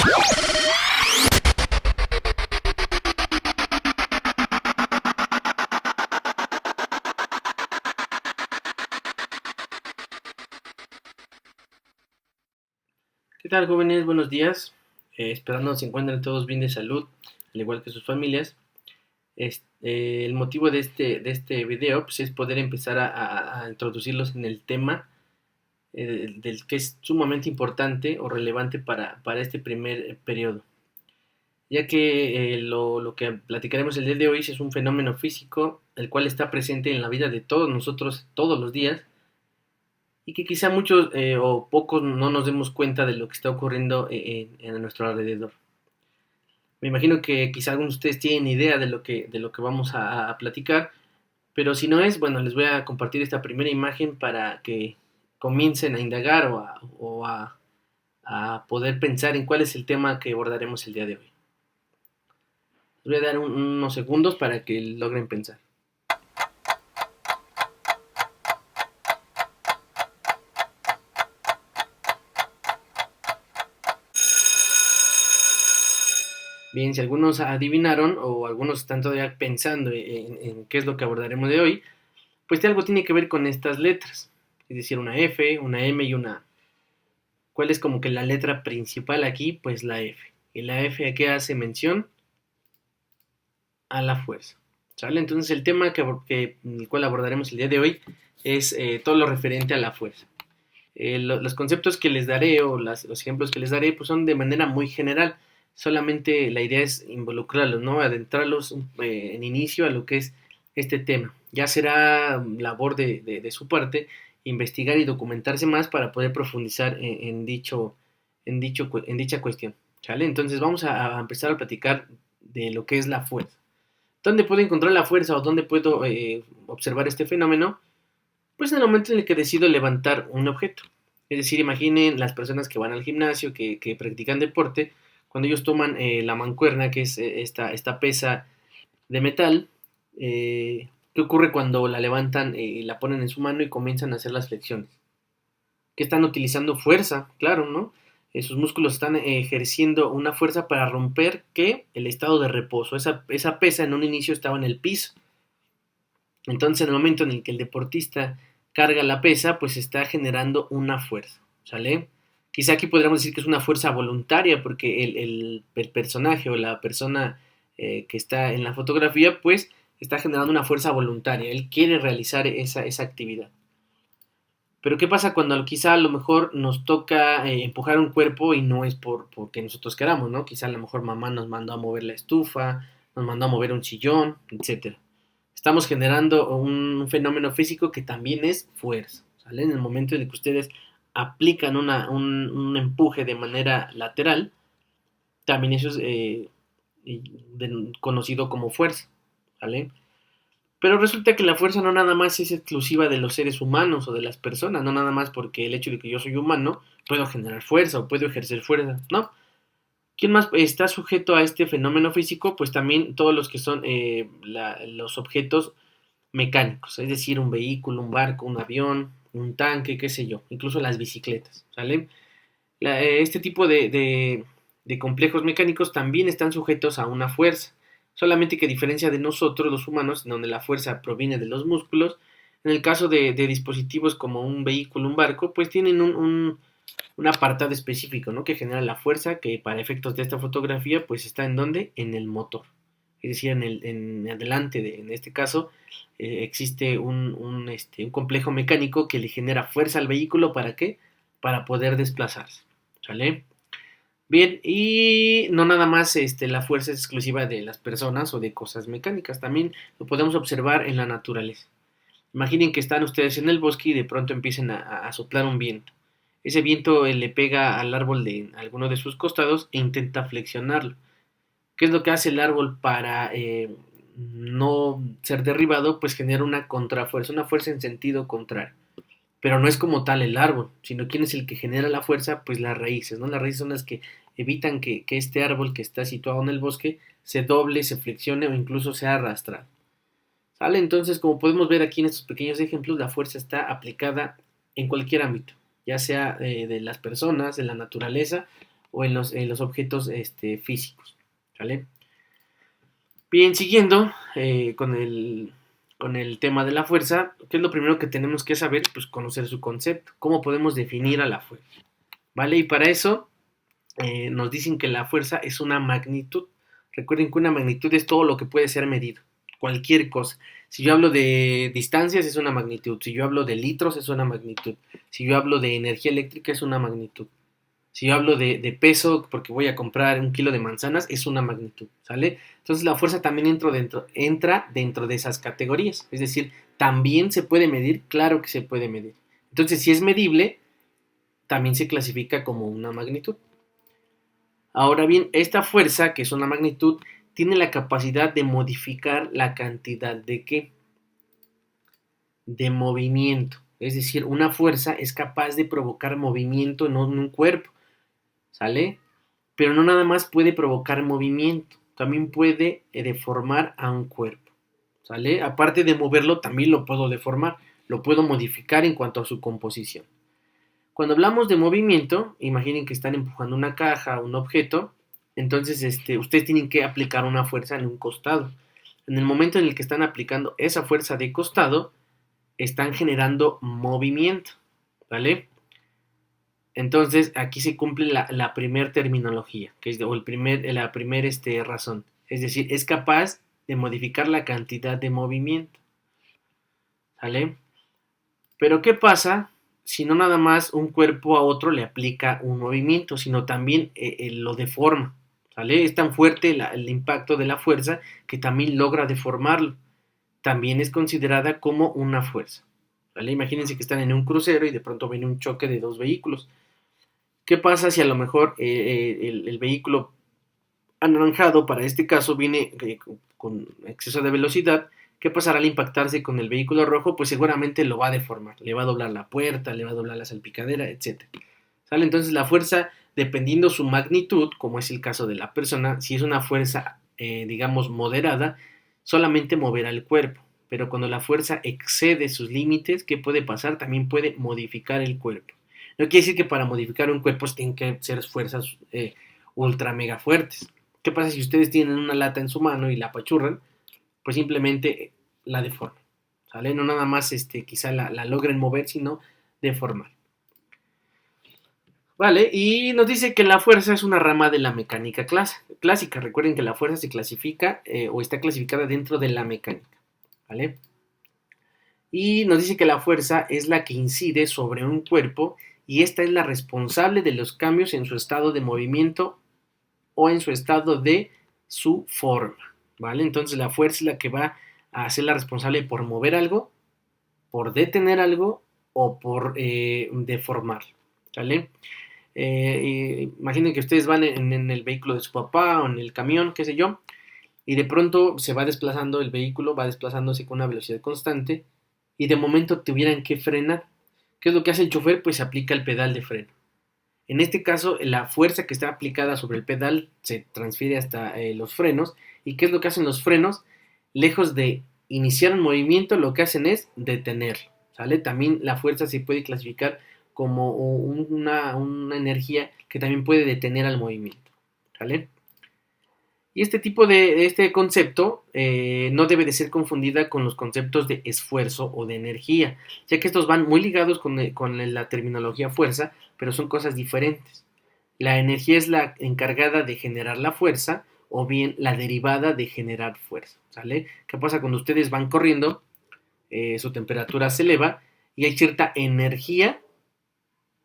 ¿Qué tal, jóvenes? Buenos días. Esperando se encuentren todos bien de salud, al igual que sus familias. El motivo de este video pues, es poder empezar a introducirlos en el tema del que es sumamente importante o relevante para este primer periodo, ya que lo que platicaremos el día de hoy es un fenómeno físico, el cual está presente en la vida de todos nosotros todos los días y que quizá muchos o pocos no nos demos cuenta de lo que está ocurriendo en nuestro alrededor. Me imagino que quizá algunos de ustedes tienen idea de lo que vamos a platicar, pero si no es, bueno, les voy a compartir esta primera imagen para que comiencen a indagar o a poder pensar en cuál es el tema que abordaremos el día de hoy. Les voy a dar unos segundos para que logren pensar. Bien, si algunos adivinaron o algunos están todavía pensando en qué es lo que abordaremos de hoy, pues algo tiene que ver con estas letras, es decir, una F, una M y una A. ¿Cuál es como que la letra principal aquí? Pues la F. ¿Y la F a qué hace mención? A la fuerza. ¿Sale? Entonces el tema el cual abordaremos el día de hoy es todo lo referente a la fuerza. Los conceptos que les daré o los ejemplos que les daré pues son de manera muy general. Solamente la idea es involucrarlos, ¿no? Adentrarlos en inicio a lo que es este tema. Ya será labor de su parte investigar y documentarse más para poder profundizar en dicha cuestión. ¿Sale? Entonces vamos a empezar a platicar de lo que es la fuerza. ¿Dónde puedo encontrar la fuerza o dónde puedo observar este fenómeno? Pues en el momento en el que decido levantar un objeto. Es decir, imaginen las personas que van al gimnasio, que practican deporte, cuando ellos toman la mancuerna, que es esta pesa de metal, ¿qué ocurre cuando la levantan y la ponen en su mano y comienzan a hacer las flexiones? Que están utilizando fuerza, claro, ¿no? Sus músculos están ejerciendo una fuerza para romper, ¿qué? El estado de reposo. Esa pesa en un inicio estaba en el piso. Entonces, en el momento en el que el deportista carga la pesa, pues está generando una fuerza, ¿sale? Quizá aquí podríamos decir que es una fuerza voluntaria, porque el personaje o la persona que está en la fotografía, pues está generando una fuerza voluntaria. Él quiere realizar esa actividad. Pero ¿qué pasa cuando quizá a lo mejor nos toca empujar un cuerpo y no es porque nosotros queramos, ¿no? Quizá a lo mejor mamá nos mandó a mover la estufa, nos mandó a mover un sillón, etcétera. Estamos generando un fenómeno físico que también es fuerza, ¿sale? En el momento en el que ustedes aplican un empuje de manera lateral, también eso es conocido como fuerza, ¿vale? Pero resulta que la fuerza no nada más es exclusiva de los seres humanos o de las personas, no nada más porque el hecho de que yo soy humano puedo generar fuerza o puedo ejercer fuerza, no. ¿Quién más está sujeto a este fenómeno físico? Pues también todos los que son los objetos mecánicos, es decir, un vehículo, un barco, un avión, un tanque, qué sé yo, incluso las bicicletas, ¿sale? Este tipo de complejos mecánicos también están sujetos a una fuerza, solamente que a diferencia de nosotros los humanos, en donde la fuerza proviene de los músculos, en el caso de dispositivos como un vehículo, un barco, pues tienen un apartado específico, ¿no? Que genera la fuerza que para efectos de esta fotografía pues está en donde, en el motor, es decir, en adelante, en este caso, existe un complejo mecánico que le genera fuerza al vehículo, ¿para qué? Para poder desplazarse, ¿sale? Bien, y no nada más la fuerza es exclusiva de las personas o de cosas mecánicas, también lo podemos observar en la naturaleza. Imaginen que están ustedes en el bosque y de pronto empiecen a soplar un viento. Ese viento le pega al árbol de alguno de sus costados e intenta flexionarlo. ¿Qué es lo que hace el árbol para no ser derribado? Pues genera una contrafuerza, una fuerza en sentido contrario. Pero no es como tal el árbol, sino quién es el que genera la fuerza, pues las raíces, ¿no? Las raíces son las que evitan que este árbol que está situado en el bosque se doble, se flexione o incluso sea arrastrado. ¿Sale? Entonces, como podemos ver aquí en estos pequeños ejemplos, la fuerza está aplicada en cualquier ámbito, ya sea de las personas, de la naturaleza o en los objetos físicos, ¿vale? Bien, siguiendo con el tema de la fuerza, ¿qué es lo primero que tenemos que saber? Pues conocer su concepto, cómo podemos definir a la fuerza, ¿vale? Y para eso nos dicen que la fuerza es una magnitud. Recuerden que una magnitud es todo lo que puede ser medido, cualquier cosa. Si yo hablo de distancias es una magnitud, si yo hablo de litros es una magnitud, si yo hablo de energía eléctrica es una magnitud, si yo hablo de peso porque voy a comprar 1 kilo de manzanas es una magnitud, ¿sale? Entonces la fuerza también entra dentro de esas categorías, es decir, también se puede medir, claro que se puede medir. Entonces si es medible, también se clasifica como una magnitud. Ahora bien, esta fuerza, que es una magnitud, tiene la capacidad de modificar la cantidad de ¿qué? De movimiento. Es decir, una fuerza es capaz de provocar movimiento en un cuerpo, ¿sale? Pero no nada más puede provocar movimiento, también puede deformar a un cuerpo, ¿sale? Aparte de moverlo, también lo puedo deformar, lo puedo modificar en cuanto a su composición. Cuando hablamos de movimiento, imaginen que están empujando una caja, un objeto, entonces ustedes tienen que aplicar una fuerza en un costado. En el momento en el que están aplicando esa fuerza de costado, están generando movimiento, ¿vale? Entonces aquí se cumple la primer terminología, que es, o la primera razón. Es decir, es capaz de modificar la cantidad de movimiento, ¿vale? Pero ¿qué pasa si no nada más un cuerpo a otro le aplica un movimiento, sino también lo deforma? ¿Sale? Es tan fuerte el impacto de la fuerza que también logra deformarlo. También es considerada como una fuerza. ¿Vale? Imagínense que están en un crucero y de pronto viene un choque de dos vehículos. ¿Qué pasa si a lo mejor el vehículo anaranjado, para este caso, viene con exceso de velocidad? ¿Qué pasará al impactarse con el vehículo rojo? Pues seguramente lo va a deformar, le va a doblar la puerta, le va a doblar la salpicadera, etc. ¿Sale? Entonces la fuerza, dependiendo su magnitud, como es el caso de la persona, si es una fuerza, digamos, moderada, solamente moverá el cuerpo. Pero cuando la fuerza excede sus límites, ¿qué puede pasar? También puede modificar el cuerpo. No quiere decir que para modificar un cuerpo tienen que ser fuerzas ultra mega fuertes. ¿Qué pasa si ustedes tienen una lata en su mano y la apachurran? Pues simplemente la deforman, ¿sale? No nada más quizá la logren mover, sino deformar. Vale, y nos dice que la fuerza es una rama de la mecánica clásica. Recuerden que la fuerza se clasifica o está clasificada dentro de la mecánica, ¿vale? Y nos dice que la fuerza es la que incide sobre un cuerpo y esta es la responsable de los cambios en su estado de movimiento o en su estado de su forma, ¿vale? Entonces la fuerza es la que va a ser la responsable por mover algo, por detener algo o por deformarlo, ¿vale? Imaginen que ustedes van en el vehículo de su papá o en el camión, qué sé yo, y de pronto se va desplazando el vehículo, va desplazándose con una velocidad constante y de momento tuvieran que frenar. ¿Qué es lo que hace el chofer? Pues aplica el pedal de freno. En este caso, la fuerza que está aplicada sobre el pedal se transfiere hasta los frenos. ¿Y qué es lo que hacen los frenos? Lejos de iniciar un movimiento, lo que hacen es detenerlo, ¿sale? También la fuerza se puede clasificar como una energía que también puede detener al movimiento, ¿sale? Y este tipo este concepto no debe de ser confundida con los conceptos de esfuerzo o de energía, ya que estos van muy ligados con la terminología fuerza, pero son cosas diferentes. La energía es la encargada de generar la fuerza o bien la derivada de generar fuerza, ¿sale? ¿Qué pasa cuando ustedes van corriendo? Su temperatura se eleva y hay cierta energía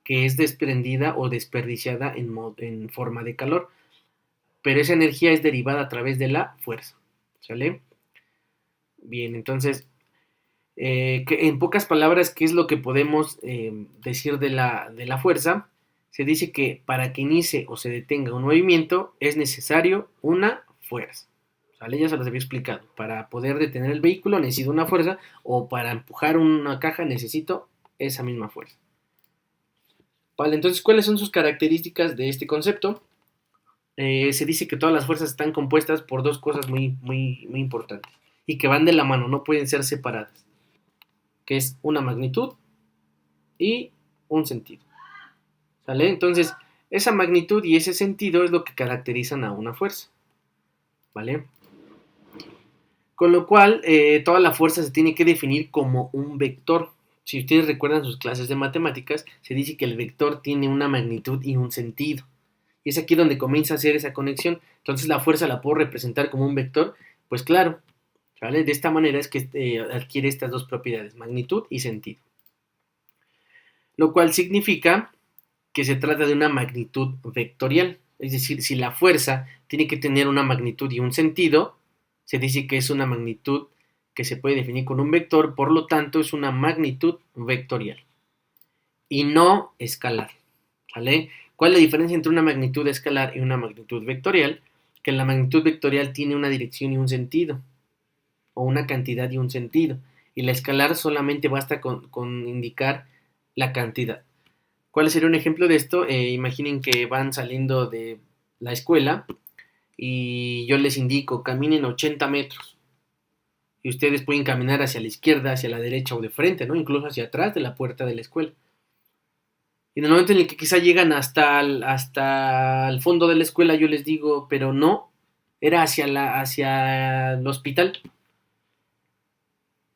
que es desprendida o desperdiciada en forma de calor, pero esa energía es derivada a través de la fuerza, ¿sale? Bien, entonces, en pocas palabras, ¿qué es lo que podemos decir de la fuerza? Se dice que para que inicie o se detenga un movimiento es necesario una fuerza, ¿sale? Ya se los había explicado. Para poder detener el vehículo necesito una fuerza o para empujar una caja necesito esa misma fuerza. Vale, entonces, ¿cuáles son sus características de este concepto? Se dice que todas las fuerzas están compuestas por dos cosas muy, muy, muy importantes y que van de la mano, no pueden ser separadas, que es una magnitud y un sentido, ¿sale? Entonces, Esa magnitud y ese sentido es lo que caracterizan a una fuerza, ¿vale? Con lo cual, toda la fuerza se tiene que definir como un vector. Si ustedes recuerdan sus clases de matemáticas, se dice que el vector tiene una magnitud y un sentido. Y es aquí donde comienza a hacer esa conexión. Entonces la fuerza la puedo representar como un vector. Pues claro, ¿vale? De esta manera es que adquiere estas dos propiedades, magnitud y sentido. Lo cual significa que se trata de una magnitud vectorial. Es decir, si la fuerza tiene que tener una magnitud y un sentido, se dice que es una magnitud que se puede definir con un vector, por lo tanto es una magnitud vectorial y no escalar, ¿vale? ¿Cuál es la diferencia entre una magnitud escalar y una magnitud vectorial? Que la magnitud vectorial tiene una dirección y un sentido, o una cantidad y un sentido, y la escalar solamente basta con indicar la cantidad. ¿Cuál sería un ejemplo de esto? Imaginen que van saliendo de la escuela y yo les indico, caminen 80 metros. Y ustedes pueden caminar hacia la izquierda, hacia la derecha o de frente, ¿no? Incluso hacia atrás de la puerta de la escuela. Y en el momento en el que quizá llegan hasta el fondo de la escuela, yo les digo, pero no, era hacia el hospital.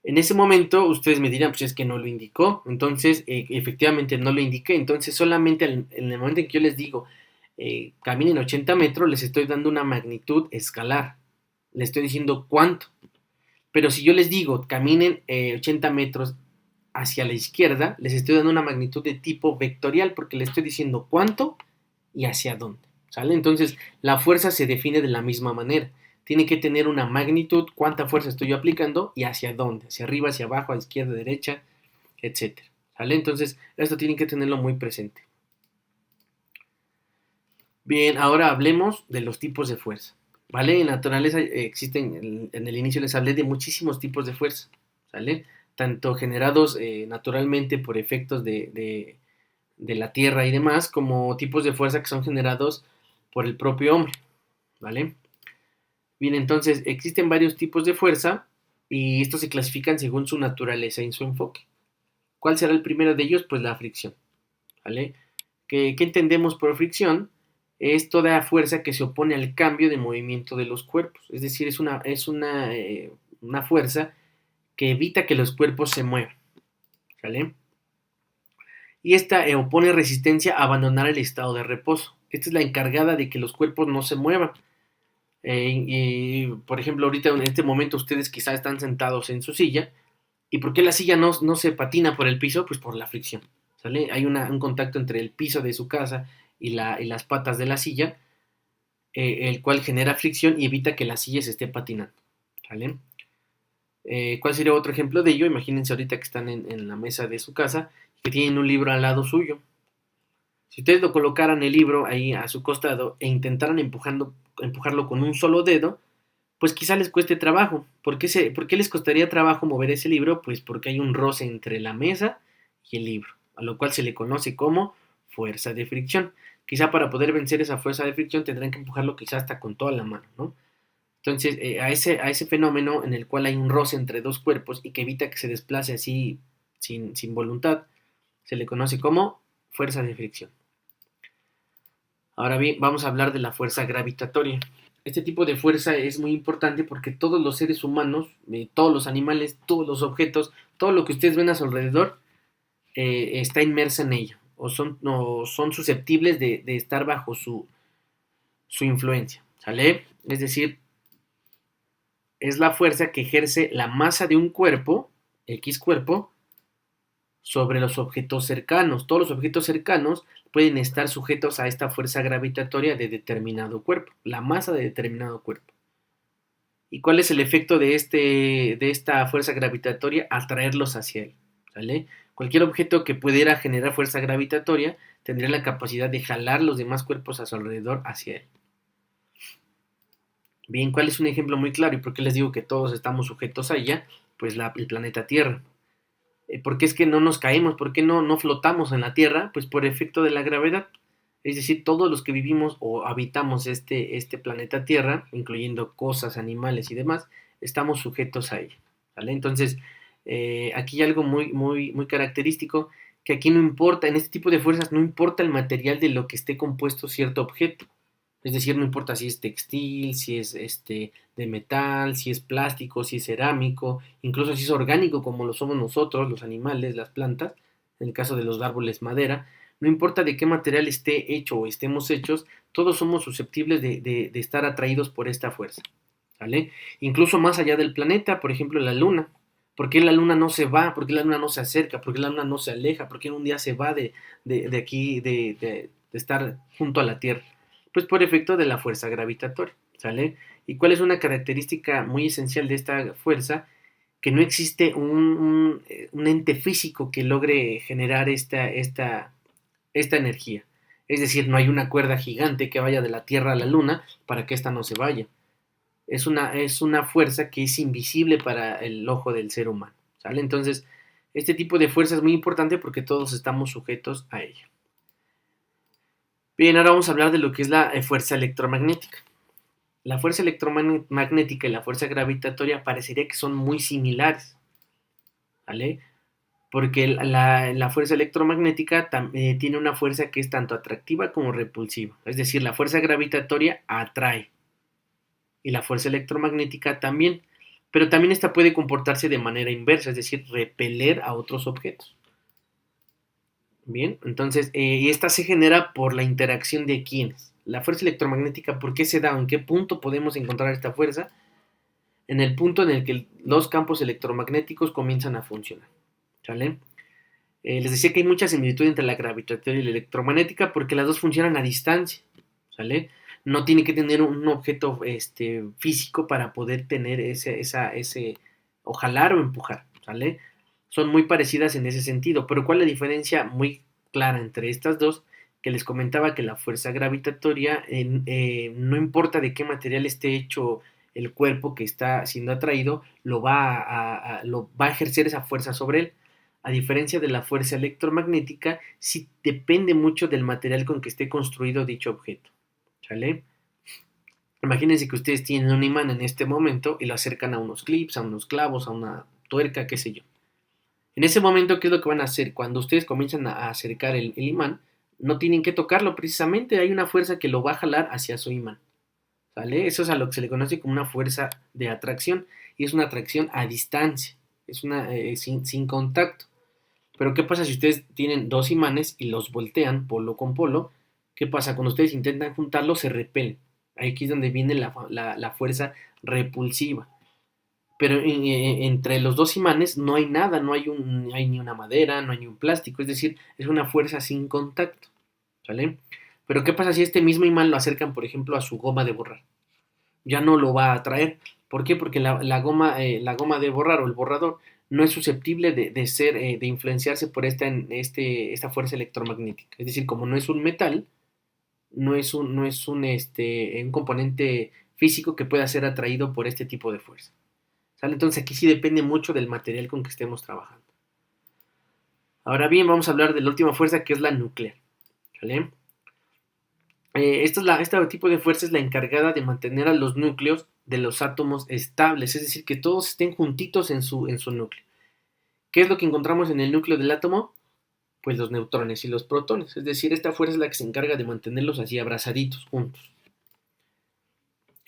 En ese momento ustedes me dirán, pues es que no lo indicó. Entonces, efectivamente no lo indiqué. Entonces, solamente en el momento en que yo les digo, caminen 80 metros, les estoy dando una magnitud escalar. Les estoy diciendo cuánto. Pero si yo les digo, caminen 80 metros hacia la izquierda, les estoy dando una magnitud de tipo vectorial porque les estoy diciendo cuánto y hacia dónde. ¿Sale? Entonces, la fuerza se define de la misma manera. Tiene que tener una magnitud, cuánta fuerza estoy yo aplicando y hacia dónde, hacia arriba, hacia abajo, a izquierda, derecha, etcétera. ¿Sale? Entonces, esto tienen que tenerlo muy presente. Bien, ahora hablemos de los tipos de fuerza. ¿Vale? En la naturaleza existen, en el inicio les hablé de muchísimos tipos de fuerza. ¿Sale? Tanto generados naturalmente por efectos de la Tierra y demás, como tipos de fuerza que son generados por el propio hombre. ¿Vale? Bien, entonces existen varios tipos de fuerza y estos se clasifican según su naturaleza y su enfoque. ¿Cuál será el primero de ellos? Pues la fricción. ¿Vale? ¿Qué entendemos por fricción? Es toda fuerza que se opone al cambio de movimiento de los cuerpos. Es decir, una fuerza que evita que los cuerpos se muevan. ¿Vale? Y esta opone resistencia a abandonar el estado de reposo. Esta es la encargada de que los cuerpos no se muevan. Por ejemplo, ahorita en este momento ustedes quizás están sentados en su silla. ¿Y por qué la silla no se patina por el piso? Pues por la fricción. ¿Sale? Hay un contacto entre el piso de su casa y las patas de la silla, el cual genera fricción y evita que la silla se esté patinando. ¿Vale? ¿Cuál sería otro ejemplo de ello? Imagínense ahorita que están en la mesa de su casa y que tienen un libro al lado suyo. Si ustedes lo colocaran el libro ahí a su costado e intentaran empujarlo con un solo dedo, pues quizá les cueste trabajo. ¿Por qué les costaría trabajo mover ese libro? Pues porque hay un roce entre la mesa y el libro, a lo cual se le conoce como fuerza de fricción. Quizá para poder vencer esa fuerza de fricción tendrán que empujarlo quizá hasta con toda la mano, ¿no? Entonces, a ese fenómeno en el cual hay un roce entre dos cuerpos y que evita que se desplace así sin voluntad, se le conoce como fuerza de fricción. Ahora bien, vamos a hablar de la fuerza gravitatoria. Este tipo de fuerza es muy importante porque todos los seres humanos, todos los animales, todos los objetos, todo lo que ustedes ven a su alrededor está inmersa en ella o son susceptibles de estar bajo su influencia. ¿Sale? Es decir, es la fuerza que ejerce la masa de un cuerpo, X cuerpo, sobre los objetos cercanos. Todos los objetos cercanos pueden estar sujetos a esta fuerza gravitatoria de determinado cuerpo, la masa de determinado cuerpo. ¿Y cuál es el efecto de esta fuerza gravitatoria? Atraerlos hacia él. ¿Vale? Cualquier objeto que pudiera generar fuerza gravitatoria tendría la capacidad de jalar los demás cuerpos a su alrededor hacia él. Bien, ¿cuál es un ejemplo muy claro? ¿Y por qué les digo que todos estamos sujetos a ella? Pues el planeta Tierra. ¿Por qué es que no nos caemos? ¿Por qué no flotamos en la Tierra? Pues por efecto de la gravedad. Es decir, todos los que vivimos o habitamos este planeta Tierra, incluyendo cosas, animales y demás, estamos sujetos a ella. ¿Vale? Entonces, aquí hay algo muy, muy, muy característico, que aquí no importa, en este tipo de fuerzas no importa el material de lo que esté compuesto cierto objeto. Es decir, no importa si es textil, si es de metal, si es plástico, si es cerámico, incluso si es orgánico como lo somos nosotros, los animales, las plantas, en el caso de los árboles madera, no importa de qué material esté hecho o estemos hechos, todos somos susceptibles de estar atraídos por esta fuerza, ¿vale? Incluso más allá del planeta, por ejemplo la luna. ¿Por qué la luna no se va? ¿Por qué la luna no se acerca? ¿Por qué la luna no se aleja? ¿Por qué en un día se va de aquí, de estar junto a la Tierra? Pues por efecto de la fuerza gravitatoria, ¿sale? ¿Y cuál es una característica muy esencial de esta fuerza? Que no existe un ente físico que logre generar esta energía. Es decir, no hay una cuerda gigante que vaya de la Tierra a la Luna para que ésta no se vaya. Es una fuerza que es invisible para el ojo del ser humano, ¿sale? Entonces, este tipo de fuerza es muy importante porque todos estamos sujetos a ella. Bien, ahora vamos a hablar de lo que es la fuerza electromagnética. La fuerza electromagnética y la fuerza gravitatoria parecería que son muy similares, ¿vale? Porque la fuerza electromagnética tiene una fuerza que es tanto atractiva como repulsiva. Es decir, la fuerza gravitatoria atrae y la fuerza electromagnética también. Pero también esta puede comportarse de manera inversa, es decir, repeler a otros objetos. Bien, entonces, y esta se genera por la interacción de quiénes. La fuerza electromagnética, ¿por qué se da? ¿En qué punto podemos encontrar esta fuerza? En el punto en el que los campos electromagnéticos comienzan a funcionar. ¿Sale? Les decía que hay mucha similitud entre la gravitatoria y la electromagnética porque las dos funcionan a distancia. ¿Sale? No tiene que tener un objeto físico para poder tener ese o jalar o empujar. ¿Sale? Son muy parecidas en ese sentido, pero ¿cuál es la diferencia muy clara entre estas dos? Que les comentaba que la fuerza gravitatoria, no importa de qué material esté hecho el cuerpo que está siendo atraído, lo va a ejercer esa fuerza sobre él. A diferencia de la fuerza electromagnética, sí depende mucho del material con que esté construido dicho objeto. ¿Sale? Imagínense que ustedes tienen un imán en este momento y lo acercan a unos clips, a unos clavos, a una tuerca, qué sé yo. En ese momento, ¿qué es lo que van a hacer? Cuando ustedes comienzan a acercar el imán, no tienen que tocarlo precisamente, hay una fuerza que lo va a jalar hacia su imán. ¿Sale? Eso es a lo que se le conoce como una fuerza de atracción y es una atracción a distancia, es una sin contacto. Pero ¿qué pasa si ustedes tienen dos imanes y los voltean polo con polo? ¿Qué pasa? Cuando ustedes intentan juntarlos se repelen. Aquí es donde viene la fuerza repulsiva. Pero entre los dos imanes no hay nada, no hay ni una madera, no hay ni un plástico, es decir, es una fuerza sin contacto, ¿sale? Pero ¿qué pasa si este mismo imán lo acercan, por ejemplo, a su goma de borrar? Ya no lo va a atraer. ¿Por qué? Porque la goma de borrar o el borrador no es susceptible de influenciarse por esta fuerza electromagnética. Es decir, como no es un metal, no es un componente físico que pueda ser atraído por este tipo de fuerza. ¿Sale? Entonces aquí sí depende mucho del material con que estemos trabajando. Ahora bien, vamos a hablar de la última fuerza que es la nuclear. ¿Sale? Este tipo de fuerza es la encargada de mantener a los núcleos de los átomos estables, es decir, que todos estén juntitos en su núcleo. ¿Qué es lo que encontramos en el núcleo del átomo? Pues los neutrones y los protones, es decir, esta fuerza es la que se encarga de mantenerlos así abrazaditos, juntos.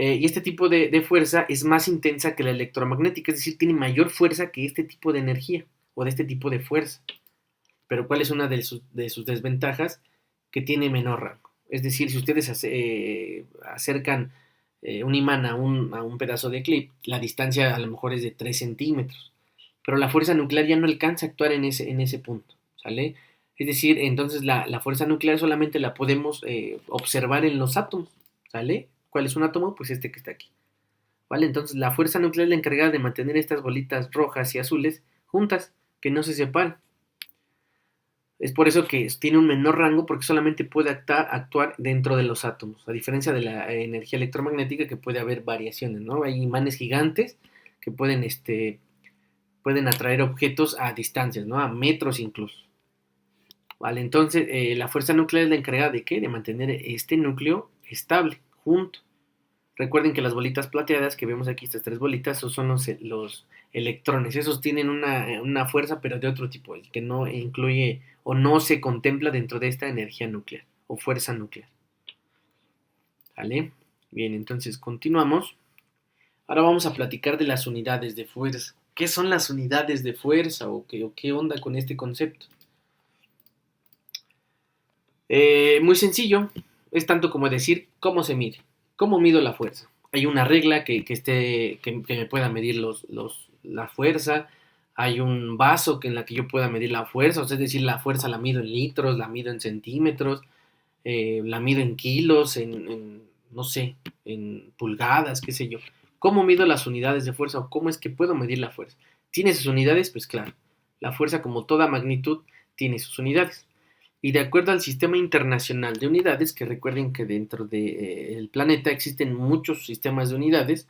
Y este tipo de fuerza es más intensa que la electromagnética, es decir, tiene mayor fuerza que este tipo de energía o de este tipo de fuerza. Pero ¿cuál es una de sus desventajas? Que tiene menor rango. Es decir, si ustedes acercan un imán a un pedazo de clip, la distancia a lo mejor es de 3 centímetros. Pero la fuerza nuclear ya no alcanza a actuar en ese punto. ¿Sale? Es decir, entonces la fuerza nuclear solamente la podemos observar en los átomos. ¿Sale? ¿Cuál es un átomo? Pues este que está aquí. ¿Vale? Entonces la fuerza nuclear es la encargada de mantener estas bolitas rojas y azules juntas, que no se separan. Es por eso que tiene un menor rango porque solamente puede actuar dentro de los átomos, a diferencia de la energía electromagnética que puede haber variaciones, ¿no? Hay imanes gigantes que pueden atraer objetos a distancias, ¿no? A metros incluso. Vale, entonces la fuerza nuclear es la encargada de ¿qué? De mantener este núcleo estable, junto. Recuerden que las bolitas plateadas que vemos aquí, estas tres bolitas, esos son los electrones. Esos tienen una fuerza, pero de otro tipo, el que no incluye o no se contempla dentro de esta energía nuclear o fuerza nuclear. ¿Vale? Bien, entonces continuamos. Ahora vamos a platicar de las unidades de fuerza. ¿Qué son las unidades de fuerza o qué onda con este concepto? Muy sencillo, es tanto como decir cómo se mide, cómo mido la fuerza. Hay una regla que me pueda medir la fuerza, hay un vaso en la que yo pueda medir la fuerza, o sea, es decir, la fuerza la mido en litros, la mido en centímetros, la mido en kilos, no sé, en pulgadas, qué sé yo. ¿Cómo mido las unidades de fuerza o cómo es que puedo medir la fuerza? ¿Tiene sus unidades? Pues claro, la fuerza como toda magnitud tiene sus unidades. Y de acuerdo al Sistema Internacional de Unidades, que recuerden que dentro del planeta existen muchos sistemas de unidades,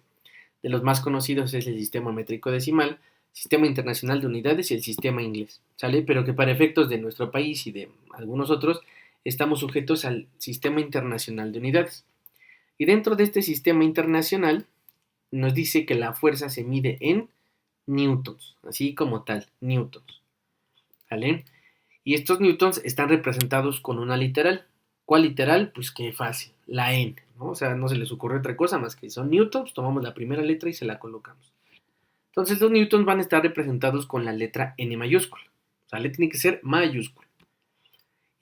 de los más conocidos es el Sistema Métrico Decimal, Sistema Internacional de Unidades y el Sistema Inglés, ¿sale? Pero que para efectos de nuestro país y de algunos otros, estamos sujetos al Sistema Internacional de Unidades. Y dentro de este sistema internacional nos dice que la fuerza se mide en newtons, así como tal, newtons, ¿vale? Y estos newtons están representados con una literal. ¿Cuál literal? Pues qué fácil, la n, ¿no? O sea, no se les ocurre otra cosa más que son newtons, tomamos la primera letra y se la colocamos. Entonces los newtons van a estar representados con la letra n mayúscula, ¿sale? Tiene que ser mayúscula.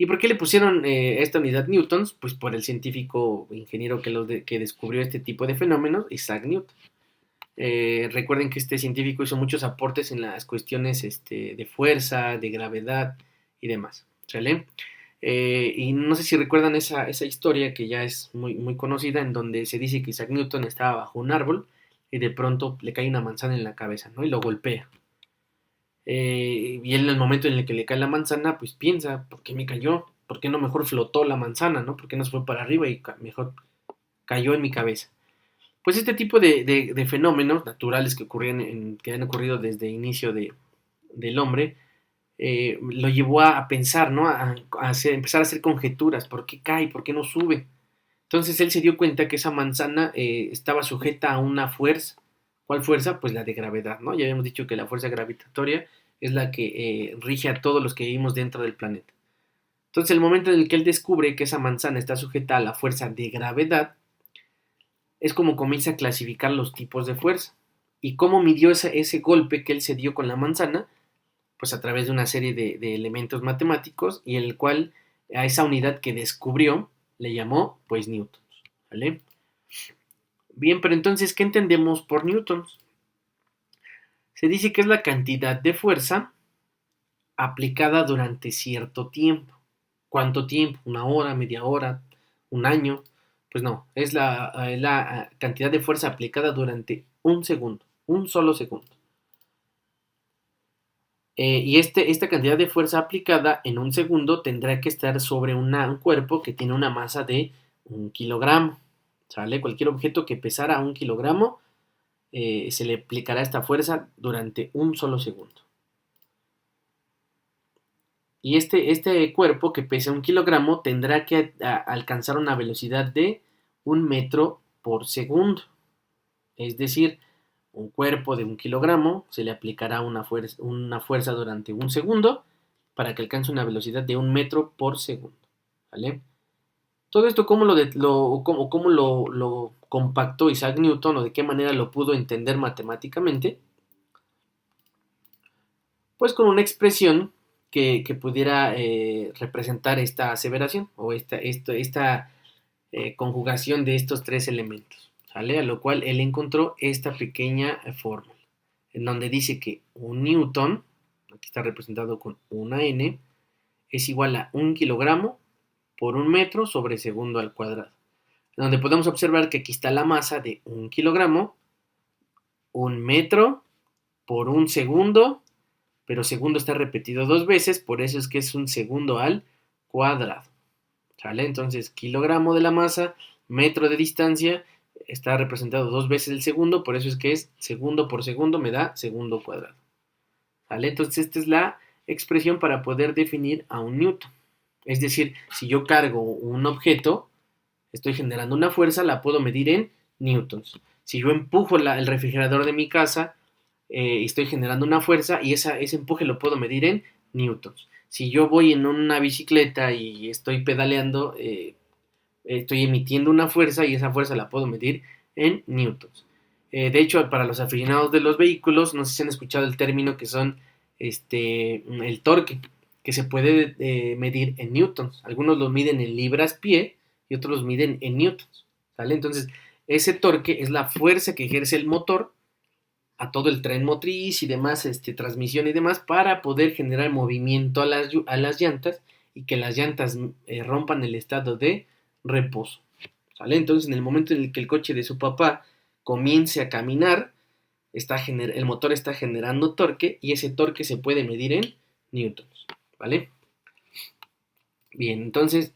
¿Y por qué le pusieron esta unidad newtons? Pues por el científico ingeniero que descubrió este tipo de fenómenos, Isaac Newton. Recuerden que este científico hizo muchos aportes en las cuestiones de fuerza, de gravedad y demás, ¿sale? Y no sé si recuerdan esa historia que ya es muy, muy conocida, en donde se dice que Isaac Newton estaba bajo un árbol y de pronto le cae una manzana en la cabeza, ¿no? Y lo golpea. Y él en el momento en el que le cae la manzana, pues piensa, ¿por qué me cayó? ¿Por qué no mejor flotó la manzana, no? ¿Por qué no se fue para arriba y mejor cayó en mi cabeza? Pues este tipo de fenómenos naturales que han ocurrido desde el inicio del hombre, lo llevó a pensar, ¿no? Empezar a hacer conjeturas, ¿por qué cae? ¿Por qué no sube? Entonces él se dio cuenta que esa manzana estaba sujeta a una fuerza. ¿Cuál fuerza? Pues la de gravedad, ¿no? Ya habíamos dicho que la fuerza gravitatoria es la que rige a todos los que vivimos dentro del planeta. Entonces el momento en el que él descubre que esa manzana está sujeta a la fuerza de gravedad, es como comienza a clasificar los tipos de fuerza. ¿Y cómo midió ese golpe que él se dio con la manzana? Pues a través de una serie de elementos matemáticos y el cual a esa unidad que descubrió le llamó pues newtons, ¿vale? Bien, pero entonces, ¿qué entendemos por newtons? Se dice que es la cantidad de fuerza aplicada durante cierto tiempo. ¿Cuánto tiempo? ¿Una hora, media hora, un año? Pues no, es la cantidad de fuerza aplicada durante un segundo, un solo segundo. Y esta cantidad de fuerza aplicada en un segundo tendrá que estar sobre un cuerpo que tiene una masa de 1 kilogramo. ¿Sale? Cualquier objeto que pesara 1 kilogramo se le aplicará esta fuerza durante un solo segundo. Y este cuerpo que pesa 1 kilogramo tendrá que alcanzar una velocidad de 1 metro por segundo. Es decir, un cuerpo de 1 kilogramo se le aplicará una fuerza durante un segundo para que alcance una velocidad de 1 metro por segundo. ¿Vale? Todo esto, ¿cómo lo compactó Isaac Newton o de qué manera lo pudo entender matemáticamente? Pues con una expresión que pudiera representar esta aseveración o esta conjugación de estos tres elementos, ¿sale? A lo cual él encontró esta pequeña fórmula, en donde dice que un newton, aquí está representado con una n, es igual a 1 kilogramo por 1 metro sobre segundo al cuadrado. En donde podemos observar que aquí está la masa de 1 kilogramo, 1 metro por un segundo, pero segundo está repetido 2 veces, por eso es que es un segundo al cuadrado. ¿Sale? Entonces, kilogramo de la masa, metro de distancia, está representado 2 veces el segundo, por eso es que es segundo por segundo, me da segundo cuadrado. ¿Sale? Entonces, esta es la expresión para poder definir a un newton. Es decir, si yo cargo un objeto, estoy generando una fuerza, la puedo medir en newtons. Si yo empujo el refrigerador de mi casa, estoy generando una fuerza y ese empuje lo puedo medir en newtons. Si yo voy en una bicicleta y estoy pedaleando, estoy emitiendo una fuerza y esa fuerza la puedo medir en newtons. De hecho, para los aficionados de los vehículos, no sé si han escuchado el término que son el torque, que se puede medir en newtons. Algunos lo miden en libras-pie y otros los miden en newtons. ¿Vale? Entonces, ese torque es la fuerza que ejerce el motor a todo el tren motriz y demás, transmisión y demás, para poder generar movimiento a las llantas y que las llantas rompan el estado de reposo. ¿Sale? Entonces, en el momento en el que el coche de su papá comience a caminar, el motor está generando torque y ese torque se puede medir en newtons. ¿Vale? Bien, entonces,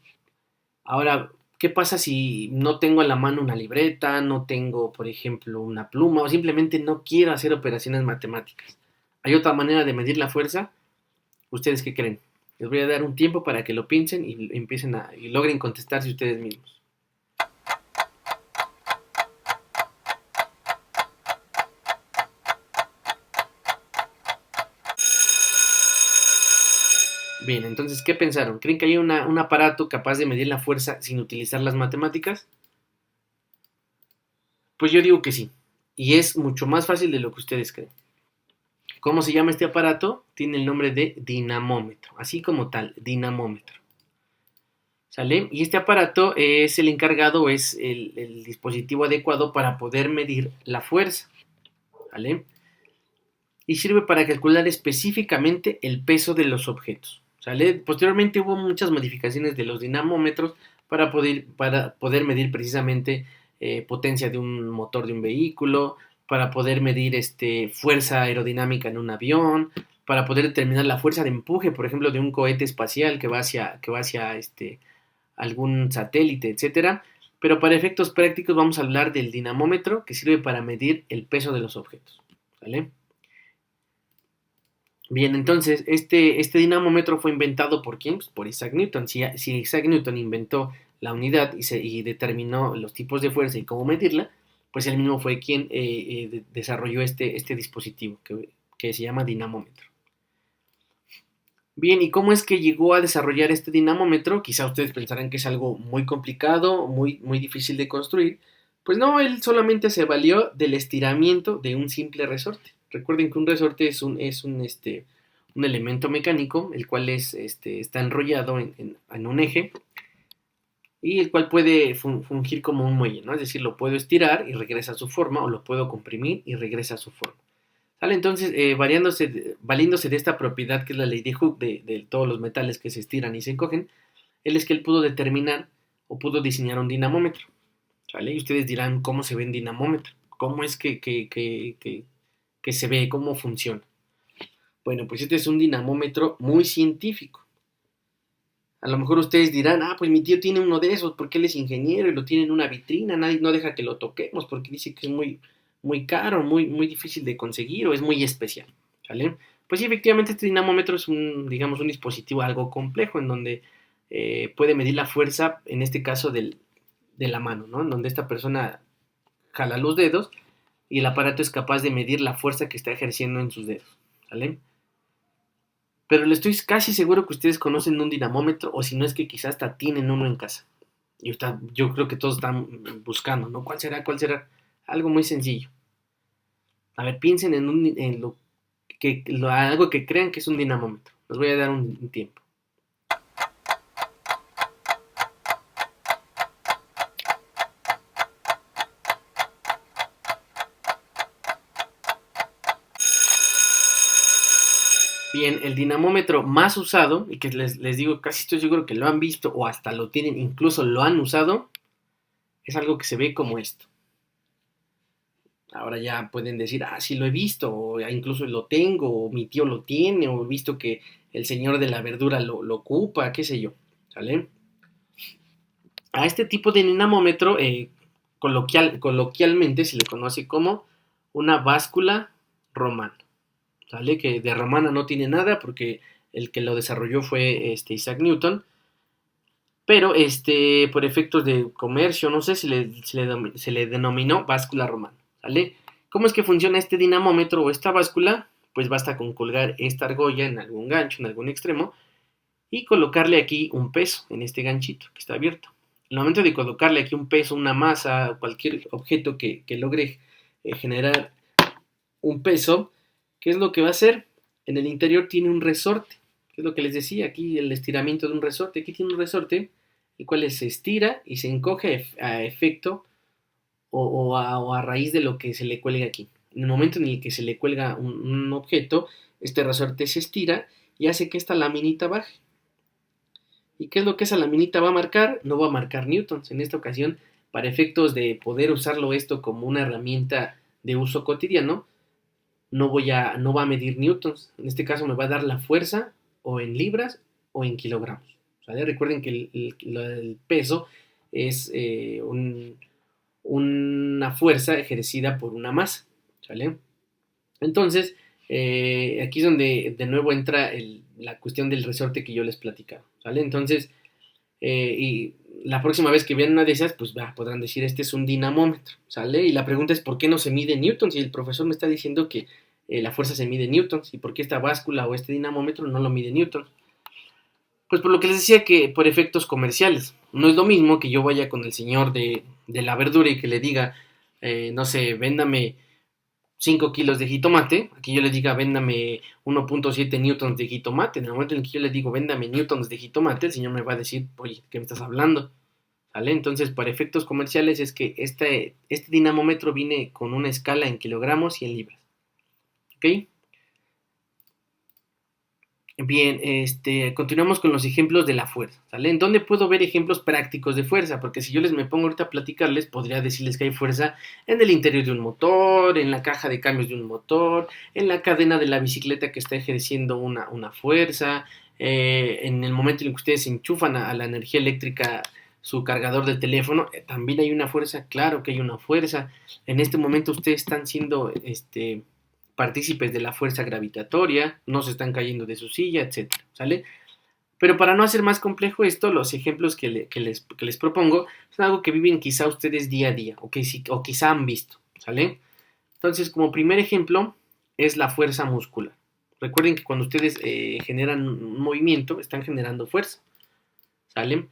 ahora, ¿qué pasa si no tengo a la mano una libreta, no tengo, por ejemplo, una pluma o simplemente no quiero hacer operaciones matemáticas? ¿Hay otra manera de medir la fuerza? ¿Ustedes qué creen? Les voy a dar un tiempo para que lo piensen y y logren contestarse ustedes mismos. Bien, entonces, ¿qué pensaron? ¿Creen que hay un aparato capaz de medir la fuerza sin utilizar las matemáticas? Pues yo digo que sí. Y es mucho más fácil de lo que ustedes creen. ¿Cómo se llama este aparato? Tiene el nombre de dinamómetro, así como tal, dinamómetro. ¿Sale? Y este aparato es el encargado, es el dispositivo adecuado para poder medir la fuerza. ¿Vale? Y sirve para calcular específicamente el peso de los objetos. ¿Sale? Posteriormente hubo muchas modificaciones de los dinamómetros para poder medir precisamente potencia de un motor de un vehículo, para poder medir fuerza aerodinámica en un avión, para poder determinar la fuerza de empuje, por ejemplo, de un cohete espacial que va hacia algún satélite, etcétera. Pero para efectos prácticos vamos a hablar del dinamómetro, que sirve para medir el peso de los objetos. ¿Vale? Bien, entonces, este dinamómetro fue inventado por quién? Pues por Isaac Newton. Si Isaac Newton inventó la unidad y determinó los tipos de fuerza y cómo medirla, pues él mismo fue quien desarrolló este dispositivo que se llama dinamómetro. Bien, ¿y cómo es que llegó a desarrollar este dinamómetro? Quizá ustedes pensarán que es algo muy complicado, muy, muy difícil de construir. Pues no, él solamente se valió del estiramiento de un simple resorte. Recuerden que un resorte un elemento mecánico, el cual está enrollado en un eje y el cual puede fungir como un muelle, ¿no? Es decir, lo puedo estirar y regresa a su forma o lo puedo comprimir y regresa a su forma. ¿Sale? Entonces, valiéndose de esta propiedad que es la ley de Hooke de todos los metales que se estiran y se encogen, él pudo determinar o pudo diseñar un dinamómetro. ¿Sale? Y ustedes dirán, ¿cómo se ve un dinamómetro? ¿Cómo es que se ve? ¿Cómo funciona? Bueno, pues este es un dinamómetro muy científico. A lo mejor ustedes dirán, pues mi tío tiene uno de esos porque él es ingeniero y lo tiene en una vitrina, nadie no deja que lo toquemos porque dice que es muy, muy caro, muy, muy difícil de conseguir o es muy especial. ¿Vale? Pues sí, efectivamente este dinamómetro es digamos, un dispositivo algo complejo en donde puede medir la fuerza, en este caso de la mano, ¿no? En donde esta persona jala los dedos y el aparato es capaz de medir la fuerza que está ejerciendo en sus dedos. ¿Vale? Pero le estoy casi seguro que ustedes conocen un dinamómetro o si no es que quizás hasta tienen uno en casa. Y yo creo que todos están buscando, ¿no? ¿Cuál será? ¿Cuál será? Algo muy sencillo. A ver, piensen en algo que crean que es un dinamómetro. Les voy a dar un tiempo. Bien, el dinamómetro más usado, y que les digo, casi estoy seguro que lo han visto o hasta lo tienen, incluso lo han usado, es algo que se ve como esto. Ahora ya pueden decir, sí lo he visto, o incluso lo tengo, o mi tío lo tiene, o he visto que el señor de la verdura lo ocupa, qué sé yo, ¿sale? A este tipo de dinamómetro, coloquialmente se le conoce como una báscula romana, ¿sale? Que de romana no tiene nada porque el que lo desarrolló fue Isaac Newton, pero por efectos de comercio, no sé, se le denominó báscula romana, ¿sale? ¿Cómo es que funciona este dinamómetro o esta báscula? Pues basta con colgar esta argolla en algún gancho, en algún extremo, y colocarle aquí un peso en este ganchito que está abierto. En el momento de colocarle aquí un peso, una masa, cualquier objeto que logre generar un peso, ¿qué es lo que va a hacer? En el interior tiene un resorte, que es lo que les decía, aquí el estiramiento de un resorte. Aquí tiene un resorte, el cual se estira y se encoge a efecto o a raíz de lo que se le cuelga aquí. En el momento en el que se le cuelga un objeto, este resorte se estira y hace que esta laminita baje. ¿Y qué es lo que esa laminita va a marcar? No va a marcar newtons. En esta ocasión, para efectos de poder usarlo esto como una herramienta de uso cotidiano, no va a medir newtons. En este caso me va a dar la fuerza o en libras o en kilogramos. ¿Sale? Recuerden que el peso es una fuerza ejercida por una masa. ¿Sale? Entonces, aquí es donde de nuevo entra la cuestión del resorte que yo les platicaba. ¿Sale? Entonces, y la próxima vez que vean una de esas, pues podrán decir, este es un dinamómetro, ¿sale? Y la pregunta es, ¿por qué no se mide en newtons? Y el profesor me está diciendo que la fuerza se mide en newtons, ¿y por qué esta báscula o este dinamómetro no lo mide en newtons? Pues por lo que les decía, que por efectos comerciales. No es lo mismo que yo vaya con el señor de la verdura y que le diga, no sé, véndame 5 kilos de jitomate, aquí yo le diga véndame 1.7 newtons de jitomate, en el momento en el que yo le digo véndame newtons de jitomate, el señor me va a decir, oye, ¿qué me estás hablando? ¿Vale? Entonces, para efectos comerciales es que este dinamómetro viene con una escala en kilogramos y en libras. ¿Ok? Bien, continuamos con los ejemplos de la fuerza, ¿sale? ¿En dónde puedo ver ejemplos prácticos de fuerza? Porque si yo les me pongo ahorita a platicarles, podría decirles que hay fuerza en el interior de un motor, en la caja de cambios de un motor, en la cadena de la bicicleta que está ejerciendo una fuerza, en el momento en que ustedes enchufan a la energía eléctrica su cargador del teléfono, también hay una fuerza, claro que hay una fuerza. En este momento ustedes están siendo, partícipes de la fuerza gravitatoria, no se están cayendo de su silla, etcétera, ¿sale? Pero para no hacer más complejo esto, los ejemplos que les propongo son algo que viven quizá ustedes día a día o quizá han visto, ¿sale? Entonces, como primer ejemplo es la fuerza muscular. Recuerden que cuando ustedes generan un movimiento, están generando fuerza, ¿sale?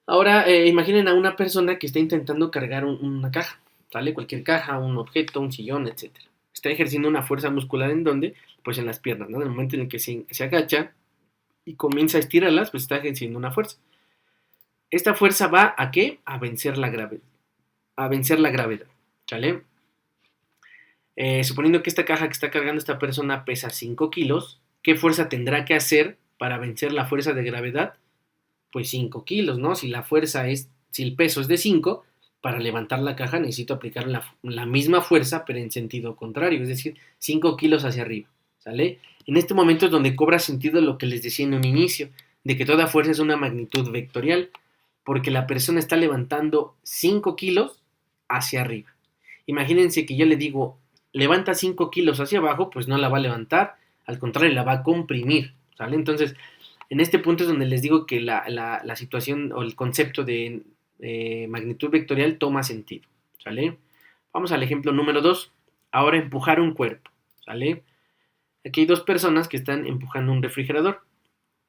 Ahora, imaginen a una persona que está intentando cargar una caja, ¿sale? Cualquier caja, un objeto, un sillón, etcétera. Está ejerciendo una fuerza muscular en donde, pues en las piernas, ¿no? En el momento en el que se agacha y comienza a estirarlas, pues está ejerciendo una fuerza. Esta fuerza va a ¿qué? A vencer la gravedad. A vencer la gravedad, ¿sale? Suponiendo que esta caja que está cargando esta persona pesa 5 kilos, ¿qué fuerza tendrá que hacer para vencer la fuerza de gravedad? Pues 5 kilos, ¿no? Si el peso es de 5, para levantar la caja necesito aplicar la misma fuerza, pero en sentido contrario, es decir, 5 kilos hacia arriba, ¿sale? En este momento es donde cobra sentido lo que les decía en un inicio, de que toda fuerza es una magnitud vectorial, porque la persona está levantando 5 kilos hacia arriba. Imagínense que yo le digo, levanta 5 kilos hacia abajo, pues no la va a levantar, al contrario, la va a comprimir, ¿sale? Entonces, en este punto es donde les digo que la situación o el concepto de magnitud vectorial toma sentido, ¿sale? Vamos al ejemplo número 2. Ahora empujar un cuerpo, ¿sale? Aquí hay dos personas que están empujando un refrigerador,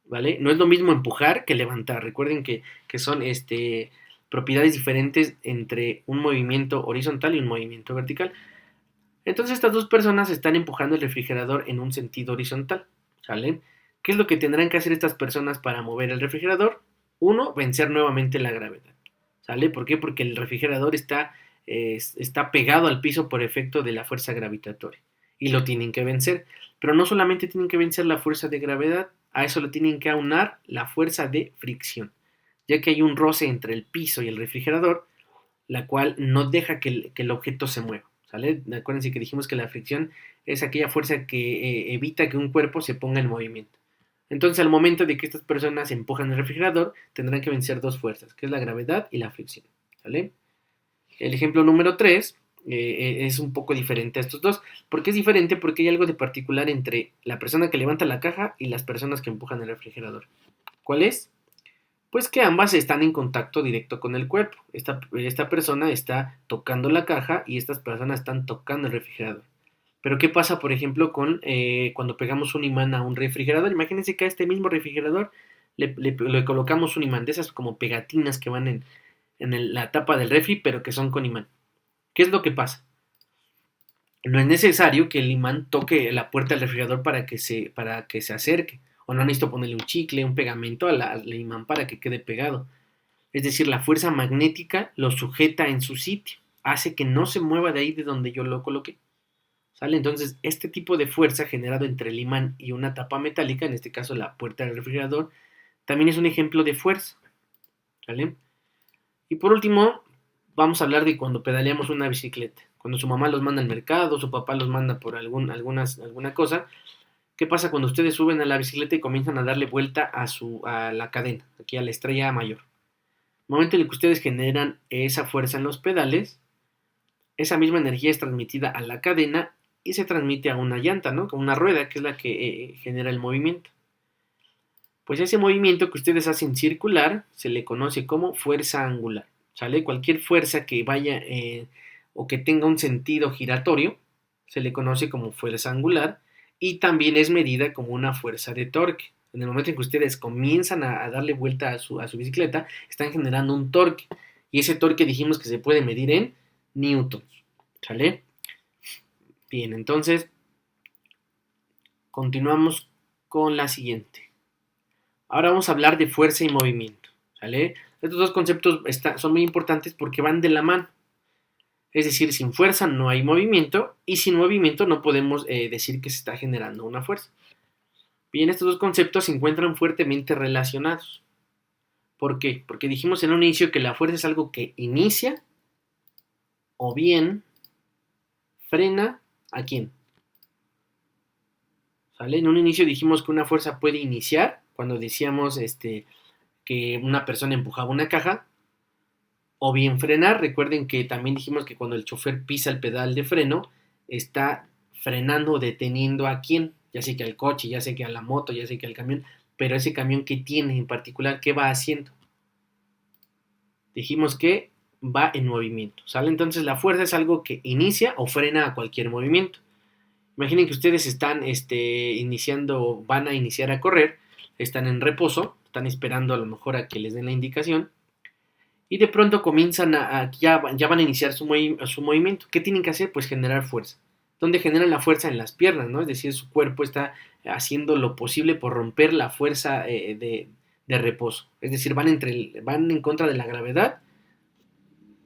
¿vale? No es lo mismo empujar que levantar. Recuerden que son propiedades diferentes entre un movimiento horizontal y un movimiento vertical. Entonces estas dos personas están empujando el refrigerador en un sentido horizontal, ¿sale? ¿Qué es lo que tendrán que hacer estas personas para mover el refrigerador? Uno, vencer nuevamente la gravedad, ¿sale? ¿Por qué? Porque el refrigerador está pegado al piso por efecto de la fuerza gravitatoria y lo tienen que vencer. Pero no solamente tienen que vencer la fuerza de gravedad, a eso le tienen que aunar la fuerza de fricción, ya que hay un roce entre el piso y el refrigerador, la cual no deja que el objeto se mueva, ¿sale? Acuérdense que dijimos que la fricción es aquella fuerza que evita que un cuerpo se ponga en movimiento. Entonces, al momento de que estas personas empujan el refrigerador, tendrán que vencer dos fuerzas, que es la gravedad y la fricción, ¿sale? El ejemplo número 3 es un poco diferente a estos dos. ¿Por qué es diferente? Porque hay algo de particular entre la persona que levanta la caja y las personas que empujan el refrigerador. ¿Cuál es? Pues que ambas están en contacto directo con el cuerpo. Esta persona está tocando la caja y estas personas están tocando el refrigerador. Pero ¿qué pasa, por ejemplo, con cuando pegamos un imán a un refrigerador? Imagínense que a este mismo refrigerador le colocamos un imán, de esas como pegatinas que van en la tapa del refri, pero que son con imán. ¿Qué es lo que pasa? No es necesario que el imán toque la puerta del refrigerador para que se acerque. O no necesito ponerle un chicle, un pegamento al imán para que quede pegado. Es decir, la fuerza magnética lo sujeta en su sitio, hace que no se mueva de ahí de donde yo lo coloqué. ¿Sale? Entonces, este tipo de fuerza generado entre el imán y una tapa metálica, en este caso la puerta del refrigerador, también es un ejemplo de fuerza. ¿Sale? Y por último, vamos a hablar de cuando pedaleamos una bicicleta. Cuando su mamá los manda al mercado, su papá los manda por alguna cosa. ¿Qué pasa cuando ustedes suben a la bicicleta y comienzan a darle vuelta a la cadena, aquí a la estrella mayor? El momento en el que ustedes generan esa fuerza en los pedales, esa misma energía es transmitida a la cadena y se transmite a una llanta, ¿no? Con una rueda, que es la que genera el movimiento. Pues ese movimiento que ustedes hacen circular se le conoce como fuerza angular. ¿Sale? Cualquier fuerza que vaya o que tenga un sentido giratorio se le conoce como fuerza angular y también es medida como una fuerza de torque. En el momento en que ustedes comienzan a darle vuelta a su bicicleta, están generando un torque. Y ese torque dijimos que se puede medir en newtons. ¿Sale? Bien, entonces continuamos con la siguiente. Ahora vamos a hablar de fuerza y movimiento. ¿Sale? Estos dos conceptos son muy importantes porque van de la mano. Es decir, sin fuerza no hay movimiento y sin movimiento no podemos decir que se está generando una fuerza. Bien, estos dos conceptos se encuentran fuertemente relacionados. ¿Por qué? Porque dijimos en un inicio que la fuerza es algo que inicia o bien frena a quién. ¿Sale? En un inicio dijimos que una fuerza puede iniciar cuando decíamos que una persona empujaba una caja o bien frenar. Recuerden que también dijimos que cuando el chofer pisa el pedal de freno está frenando o deteniendo a quién, ya sé que al coche, ya sé que a la moto, ya sé que al camión, pero ese camión que tiene en particular, ¿qué va haciendo? Dijimos que va en movimiento, ¿sale? Entonces la fuerza es algo que inicia o frena a cualquier movimiento. Imaginen que ustedes están iniciando, van a iniciar a correr, están en reposo, están esperando a lo mejor a que les den la indicación y de pronto comienzan ya van a iniciar su movimiento. ¿Qué tienen que hacer? Pues generar fuerza. ¿Dónde generan la fuerza? En las piernas, ¿no? Es decir, su cuerpo está haciendo lo posible por romper la fuerza de reposo. Es decir, van en contra de la gravedad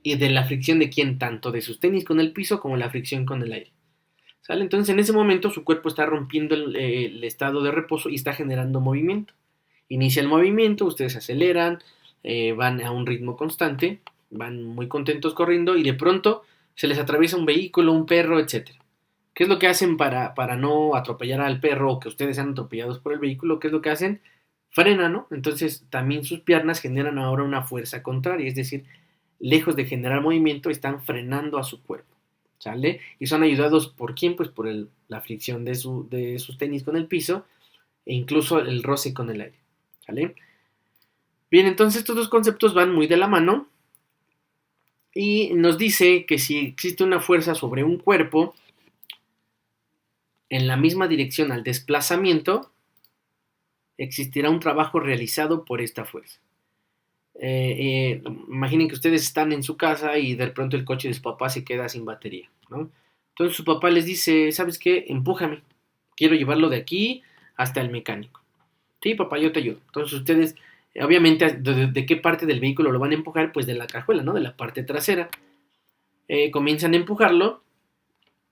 y de la fricción de quién, tanto de sus tenis con el piso como la fricción con el aire. ¿Sale? Entonces en ese momento su cuerpo está rompiendo el estado de reposo y está generando movimiento. Inicia el movimiento, ustedes aceleran, van a un ritmo constante, van muy contentos corriendo y de pronto se les atraviesa un vehículo, un perro, etcétera. ¿Qué es lo que hacen para no atropellar al perro o que ustedes sean atropellados por el vehículo? ¿Qué es lo que hacen? Frenan, ¿no? Entonces también sus piernas generan ahora una fuerza contraria, es decir, lejos de generar movimiento, están frenando a su cuerpo. ¿Sale? Y son ayudados por quién? Pues por la fricción de sus tenis con el piso e incluso el roce con el aire. ¿Sale? Bien, entonces estos dos conceptos van muy de la mano y nos dice que si existe una fuerza sobre un cuerpo en la misma dirección al desplazamiento, existirá un trabajo realizado por esta fuerza. Imaginen que ustedes están en su casa y de pronto el coche de su papá se queda sin batería, ¿no? Entonces su papá les dice, ¿sabes qué? Empújame, quiero llevarlo de aquí hasta el mecánico. Sí, papá, yo te ayudo. Entonces ustedes, obviamente, ¿de qué parte del vehículo lo van a empujar? Pues de la cajuela, ¿no? De la parte trasera. Comienzan a empujarlo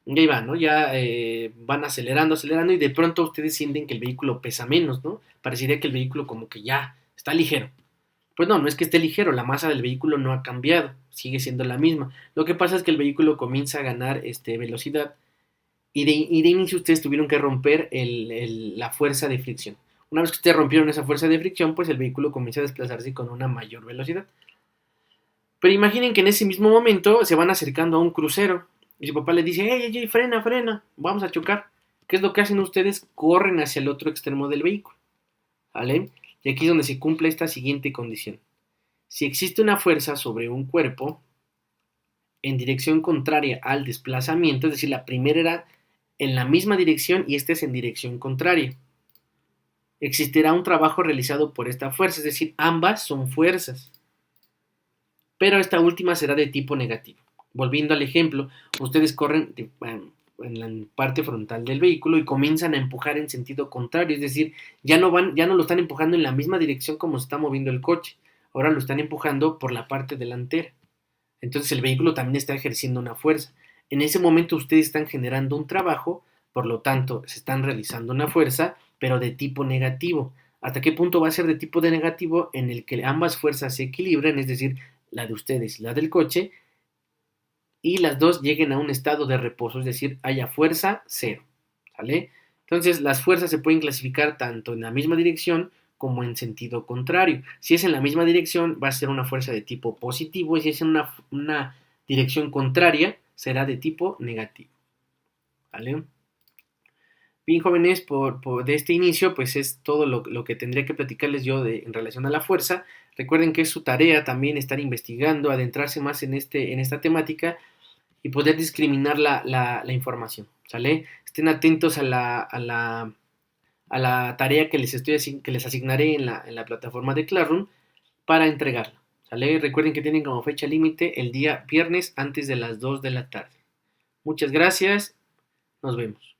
y ahí van, ¿no? Ya van acelerando y de pronto ustedes sienten que el vehículo pesa menos, ¿no? Parecería que el vehículo como que ya está ligero. Pues no es que esté ligero, la masa del vehículo no ha cambiado, sigue siendo la misma. Lo que pasa es que el vehículo comienza a ganar velocidad y de inicio ustedes tuvieron que romper la fuerza de fricción. Una vez que ustedes rompieron esa fuerza de fricción, pues el vehículo comienza a desplazarse con una mayor velocidad. Pero imaginen que en ese mismo momento se van acercando a un crucero y su papá les dice, ¡Ey, frena, vamos a chocar! ¿Qué es lo que hacen ustedes? Corren hacia el otro extremo del vehículo, ¿vale? Y aquí es donde se cumple esta siguiente condición. Si existe una fuerza sobre un cuerpo en dirección contraria al desplazamiento, es decir, la primera era en la misma dirección y esta es en dirección contraria, existirá un trabajo realizado por esta fuerza, es decir, ambas son fuerzas, pero esta última será de tipo negativo. Volviendo al ejemplo, ustedes corren en la parte frontal del vehículo y comienzan a empujar en sentido contrario, es decir, ya no lo están empujando en la misma dirección como se está moviendo el coche, ahora lo están empujando por la parte delantera. Entonces el vehículo también está ejerciendo una fuerza. En ese momento ustedes están generando un trabajo, por lo tanto se están realizando una fuerza, pero de tipo negativo. ¿Hasta qué punto va a ser de tipo de negativo? En el que ambas fuerzas se equilibren, es decir, la de ustedes y la del coche, y las dos lleguen a un estado de reposo, es decir, haya fuerza cero. ¿Sale? Entonces las fuerzas se pueden clasificar tanto en la misma dirección como en sentido contrario. Si es en la misma dirección, va a ser una fuerza de tipo positivo, y si es en una dirección contraria, será de tipo negativo. ¿Vale? Bien, jóvenes, de este inicio, pues es todo lo que tendría que platicarles yo en relación a la fuerza. Recuerden que es su tarea también estar investigando, adentrarse más en esta temática y poder discriminar la información. ¿Sale? Estén atentos a la tarea que que les asignaré en la plataforma de Classroom para entregarla. ¿Sale? Recuerden que tienen como fecha límite el día viernes antes de las 2 de la tarde. Muchas gracias. Nos vemos.